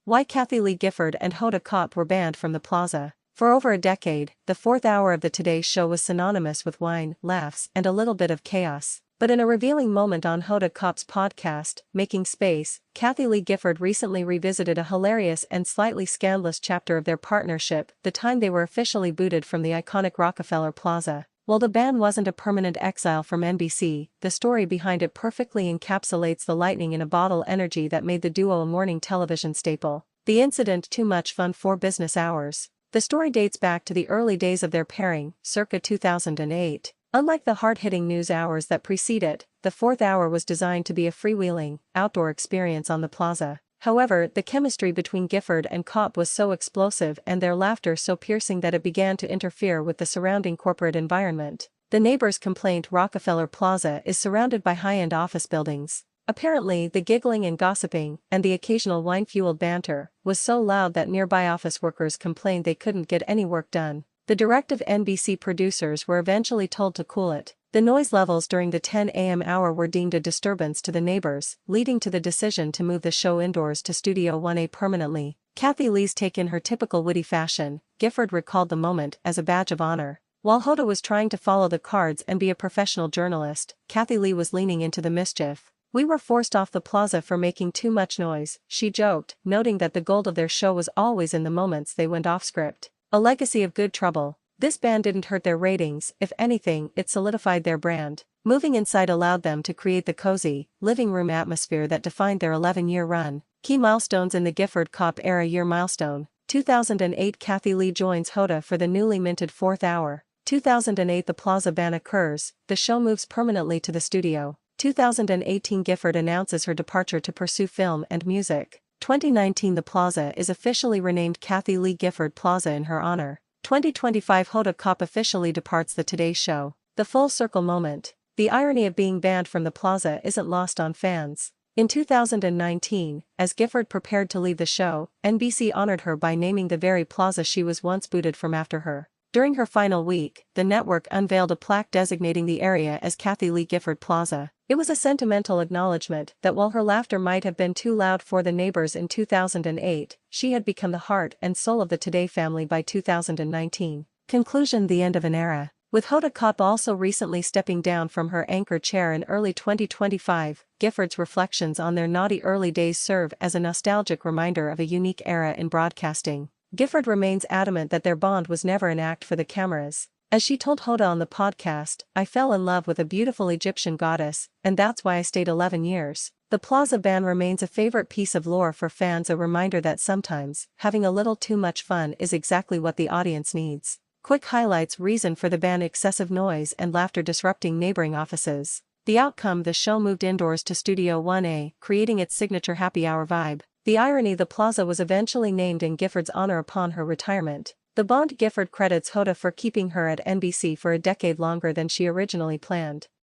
Why Kathie Lee Gifford and Hoda Kotb were banned from the Plaza. For over a decade, the fourth hour of the Today Show was synonymous with wine, laughs, and a little bit of chaos. But in a revealing moment on Hoda Kotb's podcast, Making Space, Kathie Lee Gifford recently revisited a hilarious and slightly scandalous chapter of their partnership, the time they were officially booted from the iconic Rockefeller Plaza. While the ban wasn't a permanent exile from NBC, the story behind it perfectly encapsulates the lightning-in-a-bottle energy that made the duo a morning television staple. The incident: too much fun for business hours. The story dates back to the early days of their pairing, circa 2008. Unlike the hard-hitting news hours that precede it, the fourth hour was designed to be a freewheeling, outdoor experience on the Plaza. However, the chemistry between Gifford and Kotb was so explosive and their laughter so piercing that it began to interfere with the surrounding corporate environment. The neighbors complained Rockefeller Plaza is surrounded by high-end office buildings. Apparently, the giggling and gossiping, and the occasional wine-fueled banter, was so loud that nearby office workers complained they couldn't get any work done. The directive NBC producers were eventually told to cool it. The noise levels during the 10 a.m. hour were deemed a disturbance to the neighbors, leading to the decision to move the show indoors to Studio 1A permanently. Kathie Lee's take: in her typical witty fashion, Gifford recalled the moment as a badge of honor. While Hoda was trying to follow the cards and be a professional journalist, Kathie Lee was leaning into the mischief. "We were forced off the Plaza for making too much noise," she joked, noting that the gold of their show was always in the moments they went off script. A legacy of good trouble. This ban didn't hurt their ratings; if anything, it solidified their brand. Moving inside allowed them to create the cozy, living room atmosphere that defined their 11-year run. Key milestones in the Gifford-Kotb era: year milestone. 2008, Kathie Lee joins Hoda for the newly minted fourth hour. 2008, the Plaza ban occurs, the show moves permanently to the studio. 2018, Gifford announces her departure to pursue film and music. 2019, the Plaza is officially renamed Kathie Lee Gifford Plaza in her honor. 2025, Hoda Kotb officially departs the Today Show. The full circle moment. The irony of being banned from the Plaza isn't lost on fans. In 2019, as Gifford prepared to leave the show, NBC honored her by naming the very Plaza she was once booted from after her. During her final week, the network unveiled a plaque designating the area as Kathie Lee Gifford Plaza. It was a sentimental acknowledgement that while her laughter might have been too loud for the neighbors in 2008, she had become the heart and soul of the Today family by 2019. Conclusion: the end of an era. With Hoda Kotb also recently stepping down from her anchor chair in early 2025, Gifford's reflections on their naughty early days serve as a nostalgic reminder of a unique era in broadcasting. Gifford remains adamant that their bond was never an act for the cameras. As she told Hoda on the podcast, "I fell in love with a beautiful Egyptian goddess, and that's why I stayed 11 years. The Plaza ban remains a favorite piece of lore for fans, a reminder that sometimes, having a little too much fun is exactly what the audience needs. Quick highlights: reason for the ban: excessive noise and laughter disrupting neighboring offices. The outcome: the show moved indoors to Studio 1A, creating its signature happy hour vibe. The irony: the Plaza was eventually named in Gifford's honor upon her retirement. The bond: Gifford credits Hoda for keeping her at NBC for a decade longer than she originally planned.